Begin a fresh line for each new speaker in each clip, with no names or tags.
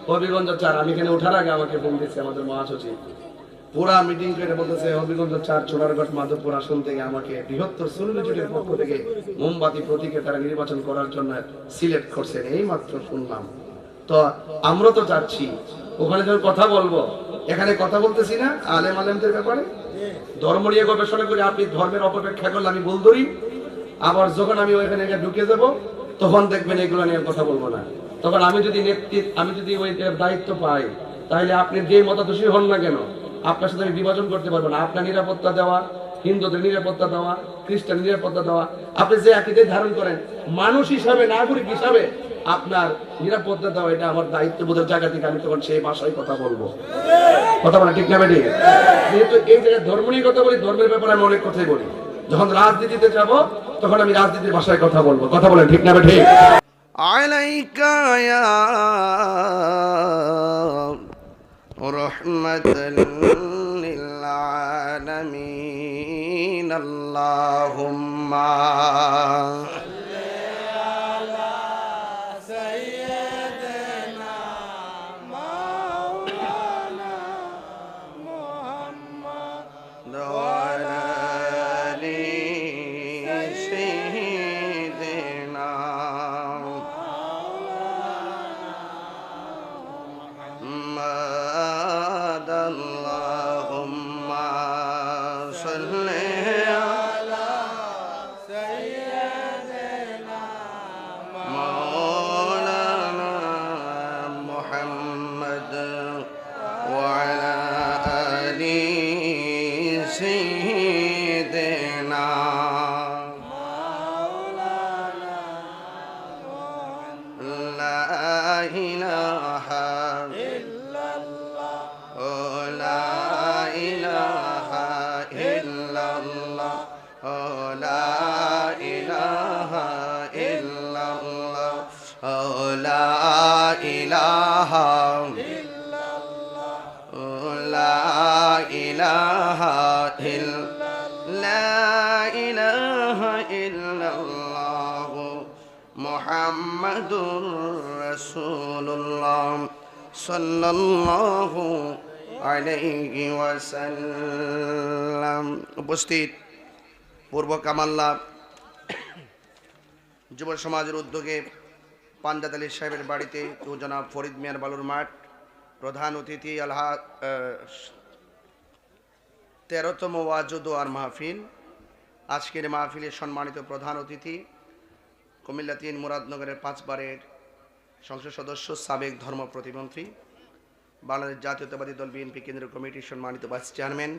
হবিগঞ্জ 4 আমি এখানে ওঠার আগে আমাকে ফোন দিচ্ছে আমাদের মহাসচিব, পুরা মিটিং করে বলতেছে হবিগঞ্জ 4 চোরারঘাট মাধবপুর আসন থেকে আমাকে বৃহত্তর সুন্নি জোটের পক্ষ থেকে মোমবাতি প্রতীকে তারা নির্বাচন করার জন্য সিলেক্ট করছেন, এই মাত্র শুনলাম। তো আমরা তো যাচ্ছি ওখানে যখন কথা বলবো, এখানে কথা বলতেছি না আলেম আলেমদের ব্যাপারে, ধর্ম নিয়ে গবেষণা করে আপনি ধর্মের অপব্যাখ্যা করলে আমি ভুল ধরি, আবার যখন আমি ওইখানে ঢুকে যাব তখন দেখবেন এগুলো নিয়ে কথা বলবো না। তখন আমি যদি ওই দায়িত্ব পাই, তাহলে আপনি যে মতাদর্শী হন না কেন আপনার সাথে আমি বিভাজন করতে পারবো না। আপনার নিরাপত্তা দেওয়া, হিন্দুদের নিরাপত্তা দেওয়া, খ্রিস্টান নিরাপত্তা দেওয়া, আপনি যে আকীদা ধারণ করেন মানুষ হিসাবে, নাগরিক হিসাবে আপনার নিরাপত্তা দেওয়া, এটা আমার দায়িত্ববোধের জায়গা থেকে আমি তখন সেই ভাষায় কথা বলবো। কথা বলা ঠিক না বেঠিক? যেহেতু এই জায়গায় ধর্ম নিয়ে কথা বলি, ধর্মের ব্যাপারে আমি অনেক কথাই বলি। যখন রাজনীতিতে যাব তখন আমি রাজনীতির ভাষায় কথা বলবো। কথা বলেন ঠিক না বেঠিক?
আলাইকা ইয়া রাহমাতাল লিল আলামিন আল্লাহুম্মা মুহাম্মাদুর রাসূলুল্লাহ সাল্লাল্লাহু আলাইহি ওয়াসাল্লাম। উপস্থিত পূর্ব কামাল্লা যুব সমাজের উদ্যোগে পাঞ্জাত আলী সাহেবের বাড়িতে জনাব ফরিদ মিয়ার বালুর মাঠ, প্রধান অতিথি 13তম ওয়াজুদ আর মাহফিল। আজকের মাহফিলের সম্মানিত প্রধান অতিথি কুমিল্লা 3 মুরাদনগরের 5 বারের সংসদ সদস্য, সাবেক ধর্ম প্রতিমন্ত্রী, বাংলাদেশ জাতীয়তাবাদী দল বিএনপি কেন্দ্রীয় কমিটির সম্মানিত ভাইস চেয়ারম্যান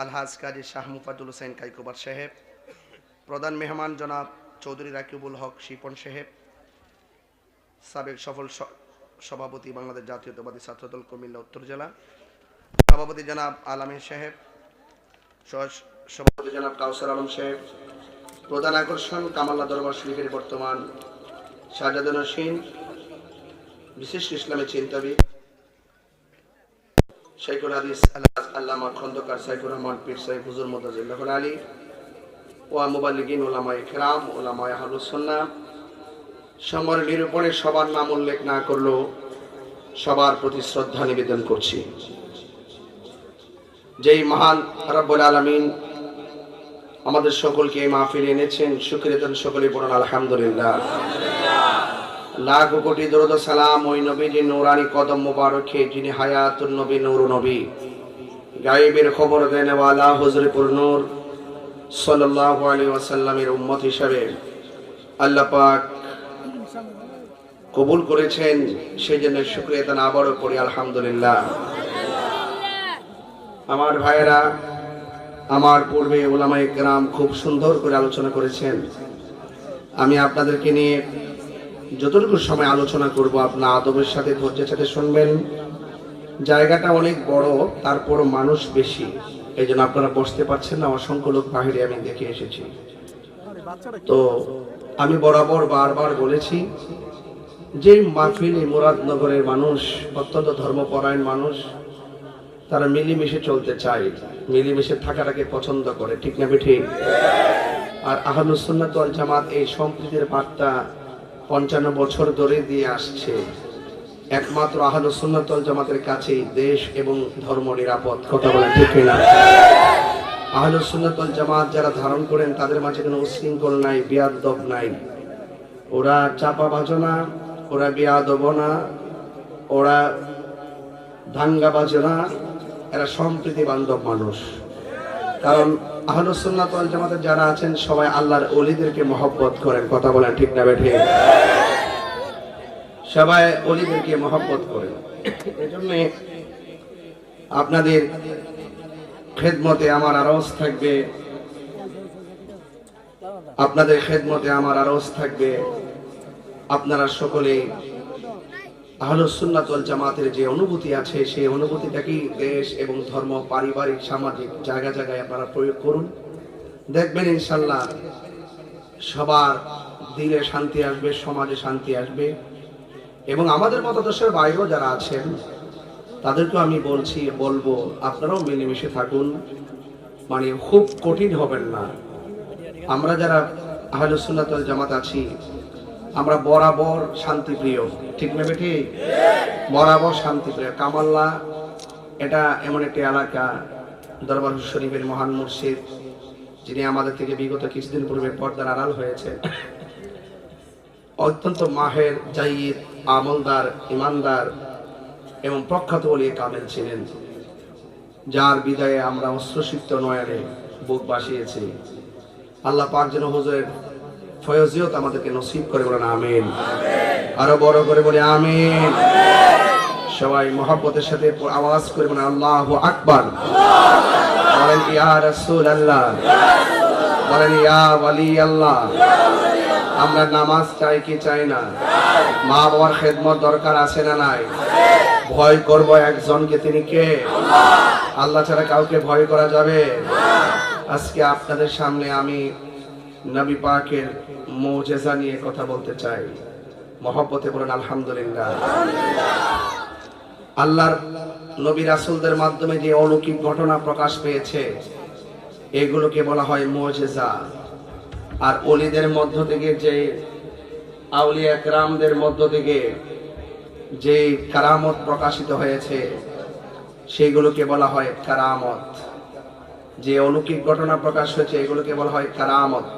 আলহাজ কাজী শাহ মুফাজ্জল হোসেন কাইকোবার সাহেব, প্রধান মেহমান জনাব চৌধুরী রাকিবুল হক শিপন সাহেব, সাবেক সফল সভাপতি বাংলাদেশ জাতীয়তাবাদী ছাত্রদল কুমিল্লা উত্তর জেলা, সভাপতি জনাব আলামিন সাহেব, সভাপতি জনাব কাউসার আলম সাহেব, প্রধান আকর্ষণ কামাল্লা দরবার শরীফের বর্তমান শাহজাদুল হোসেন, বিশিষ্ট ইসলামী চিন্তাবিদ শাইখুল হাদিস আল্লামা খন্দকার সাইফুর রহমান পীর সাহেব হুজুর মুতাজিল্লাহ আলী, ওয়া মুবাল্লিগিন উলামায়ে কিরাম, উলামায়ে আহলুস সুন্নাহ, সমর নিরূপণে সবার নাম উল্লেখ না করলেও সবার প্রতি শ্রদ্ধা নিবেদন করছি। যেই মহান রব্বুল আলামিন আমাদের সকলকে এই মাহফিলে এনেছেন, শুকরিয়া সকলে বলুন আলহামদুলিল্লাহ। লাখ কোটি দরুদ সালাম ওই নবীজির নূরানি কদম মোবারকে, যিনি হায়াতুন নবী, নূর নবী, গায়েবের খবর দেনওয়ালা হুজুরপুর নূর সাল্লাল্লাহু আলাইহি ওয়াসাল্লামের উম্মত হিসাবে আল্লাহ পাক কবুল করেছেন, সেই জন্য শুকরিয়া তান আবারও করি আলহামদুলিল্লাহ। আমার ভাইয়েরা, আমার পূর্বে উলামায়ে কেরাম খুব সুন্দর করে আলোচনা করেছেন। আমি আপনাদেরকে নিয়ে যতটুকু সময় আলোচনা করব আপনার আদবের সাথে, ধৈর্যের সাথে শুনবেন। জায়গাটা অনেক বড়, তারপর মানুষ বেশি, এই জন্য আপনারা বসতে পারছেন না। অসংখ্য লোক বাহিরে আমি দেখে এসেছি। তো আমি বরাবর বারবার বলেছি যে মাহফিল মুরাদনগরের মানুষ অত্যন্ত ধর্মপরায়ণ মানুষ, তারা মিলেমিশে চলতে চায়, মিলেমিশে থাকাটাকে পছন্দ করে, ঠিক না বেঠিক? আর আহলুস সুন্নাত ওয়াল জামাত এই সম্প্রীতির বার্তা 55 বছর ধরে দিয়ে আসছে। একমাত্র আহলুস সুন্নাত ওয়াল জামাতের কাছেই দেশ এবং ধর্ম নিরাপদ। কথা বলেন ঠিক কিনা? আহলুস সুন্নাত ওয়াল জামাত যারা ধারণ করেন তাদের মাঝে কোনো উশৃঙ্খল নাই, বেয়াদব নাই। ওরা চাপাবাজ না, ওরা বেয়াদব না, ওরা দাঙ্গাবাজ না, এরা সম্প্রীতি বান্ধব মানুষ। কারণ আহলুস সুন্নাত ওয়াল জামাতের যারা আছেন সবাই আল্লাহর ওলিদেরকে মহব্বত করেন। কথা বলেন ঠিক না বেঠিক? সবাই ওলিদেরকে মহব্বত করেন। এজন্য আপনাদের খেদমতে আমার আরজ থাকবে, আপনাদের খেদমতে আমার আরজ থাকবে আপনারা সকলে আহলুস সুন্নাত ওয়াল জামাতের যে অনুভূতি আছে সেই অনুভূতিটাকেই দেশ এবং ধর্ম, পারিবারিক, সামাজিক জায়গায় জায়গায় আপনারা প্রয়োগ করুন। দেখবেন ইনশাল্লাহ সবার দিলে শান্তি আসবে, সমাজে শান্তি আসবে। এবং আমাদের মতো দেশের বাইরেও যারা আছেন তাদেরকেও আমি বলবো আপনারাও মিলেমিশে থাকুন, মানে খুব কঠিন হবেন না। আমরা যারা আহলুস সুন্নাত ওয়াল জামাত আছি আমরা বরাবর শান্তিপ্রিয়, ঠিক না বেঠি? বরাবর শান্তিপ্রিয়। কামাল্লা এটা এমন একটি এলাকা, দরবার শরীফের মহান মুর্শিদ যিনি আমাদের থেকে বিগত কিছুদিন পূর্বে পর্দার আড়াল হয়েছে, অত্যন্ত মাহের, জাইদ, আমলদার, ইমানদার এবং প্রখ্যাত ওলি কামেল ছিলেন, যার বিদায়ে আমরা অশ্রুসিক্ত নয়নে বুক বাসিয়েছি। আল্লাহ পাক যেন হুজুরের ফয়জিয়ত আমাদেরকে নসিব করে, বলেন আমিন। আরো বড় করে বলি আমিন। সবাই মহব্বতের সাথে আওয়াজ করে বলেন আল্লাহু আকবার। বলেন ইয়া রাসূলুল্লাহ, বলেন ইয়া ওয়ালি আল্লাহ। আমরা নামাজ চাই কি চাই না? মা বাবার খেদমত দরকার আছে না নাই? ভয় করব একজনকে, তিনি কে? আল্লাহ ছাড়া কাউকে ভয় করা যাবে? আজকে আপনাদের সামনে আমি নবী পাকের মুজিজা নিয়ে কথা বলতে চাই। মহব্বতে বলেন আলহামদুলিল্লাহ। আল্লাহর নবী রাসূলদের মাধ্যমে যে অলৌকিক ঘটনা প্রকাশ পেয়েছে এগুলোকে বলা হয় মুজিজা। আর ওলিদের মধ্য থেকে যে আউলিয়া কেরামদের মধ্য থেকে যে কারামত প্রকাশিত হয়েছে সেগুলোকে বলা হয় কারামত। যে অলৌকিক ঘটনা প্রকাশ হয়েছে এগুলোকে বলা হয় কারামত।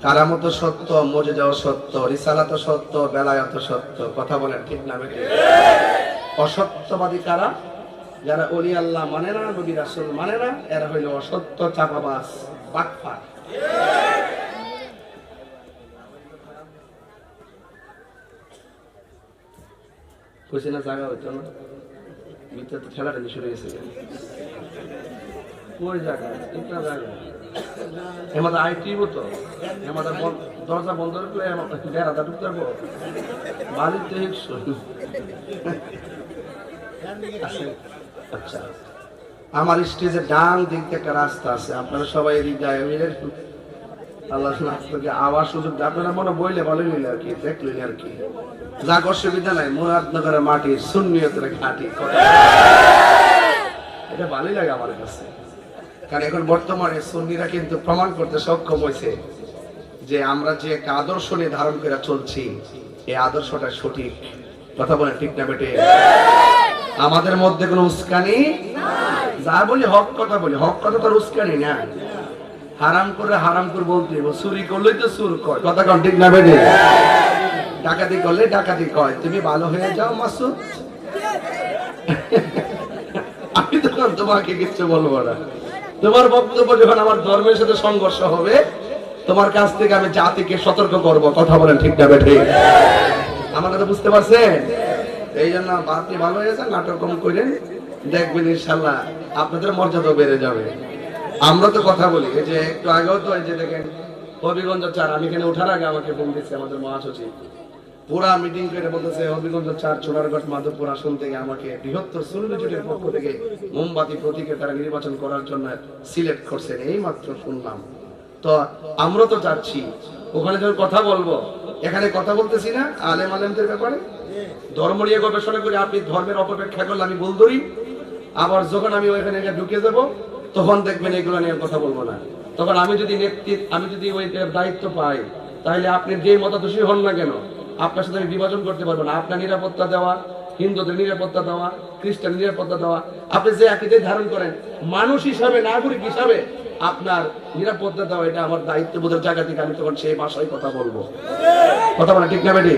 কারামত সত্য, মুজিজাও সত্য, রিসালাত সত্য, বেলায়েত সত্য। কথা বলেন ঠিক না বেঠিক? অসত্যবাদী কারা? যারা ওলি আল্লাহ মানে না, নবী রাসূল মানে না, এরা হইল অসত্য, চাপাবাজ, বাটপার। কইছে না জায়গা হইতো না, ভিতরে তো ঠেলাটা শুরু হয়েছে। ওই জায়গা একটা জায়গা এমাদের আইটিব তো, এমাদের দরজা বন্ধ করে বেড়াটা ঢুকতে পারবো বাড়িতে। আচ্ছা, আমার স্টেজের ডান দিক থেকে একটা রাস্তা আছে, আপনারা সবাই এদিক যায়। আল্লাহ আপনাকে আওয়াজ সুযোগ আপনারা মনে বইলে বলেন আর কি, দেখলেন আর কি, যা অসুবিধা নাই। মুরাদনগরের মাটি সুন্নিয়তের ঘাটি, এটা ভালোই লাগে আমার কাছে। কারণ এখন বর্তমানে সুন্নিরা কিন্তু প্রমাণ করতে সক্ষম হয়েছে যে আমরা যে একটা আদর্শ নিয়ে ধারণ করে চলছি এই আদর্শটা সঠিক। কথা বলেন ঠিক না বেটে? আমাদের মধ্যে কোনো উস্কানি যা বলি হক কথা বলি, হক কথা তো উস্কানি না। হারাম করে হারাম করে বলতে, চুরি করলেই তো চুর কয়। কথা কন ঠিক না বেটে? ডাকাতি করলে ডাকাতি কয়। তুমি ভালো হয়ে যাও মাসুদ, আমি তখন তোমাকে কিছু বলবো না। তোমার বক্তব্য যখন আমার ধর্মের সাথে সংঘর্ষ হবে তোমার কাছ থেকে আমি জাতিকে সতর্ক করব। কথা বলেন ঠিক না বেঠে? আমার কথা বুঝতে পারছেন? এই জন্য আপনি ভালো হয়ে যান, নাটক কম করেন, দেখবেন ইনশাল্লাহ আপনাদের মর্যাদা বেড়ে যাবে। আমরা তো কথা বলি, এই যে একটু আগেও তো এই যে দেখেন হবিগঞ্জ 4, আমি এখানে ওঠার আগে আমাকে ফোন দিচ্ছে আমাদের মহাসচিব, পুরা মিটিং করে বলতেছে হবিগঞ্জ 4 চুনারগড় মাধবপুর আসন থেকে আমাকে বৃহত্তর সুন্নি জোটের পক্ষ থেকে মোমবাতি প্রতীকে তারা নির্বাচন করার জন্য সিলেক্ট করছেন। এই মাত্র শুনলাম। তো আমরা তো যাচ্ছি ওখানে যখন কথা বলবো, এখানে কথা বলতেছি না আলেম আলেমদের ব্যাপারে, ধর্ম নিয়ে গবেষণা করে আপনি ধর্মের অপব্যাখ্যা করলে আমি ভুল ধরি। আবার যখন আমি ওইখানে ঢুকে যাব তখন দেখবেন এগুলো নিয়ে কথা বলবো না। তখন আমি যদি ওই দায়িত্ব পাই তাহলে আপনি যে মতাদর্শী হন না কেন
আপনার সাথে আমি বিভাজন করতে পারবো না। আপনার নিরাপত্তা দেওয়া, হিন্দুদের নিরাপত্তা দেওয়া, খ্রিস্টান নিরাপত্তা দেওয়া, আপনি যে একই ধারণ করেন, মানুষ হিসাবে, নাগরিক হিসাবে আপনার নিরাপত্তা দেওয়া, এটা আমার দায়িত্ববোধের জায়গা থেকে আমি তখন সেই ভাষায় কথা বলবো। কথা বলা ঠিক না বেটি?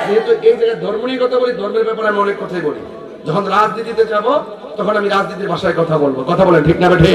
যেহেতু এই জায়গায় ধর্ম নিয়ে কথা বলি, ধর্মের ব্যাপারে আমি অনেক কথাই বলি। যখন রাজনীতিতে যাব তখন আমি রাজনীতির ভাষায় কথা বলবো। কথা বলেন ঠিক না বেটি?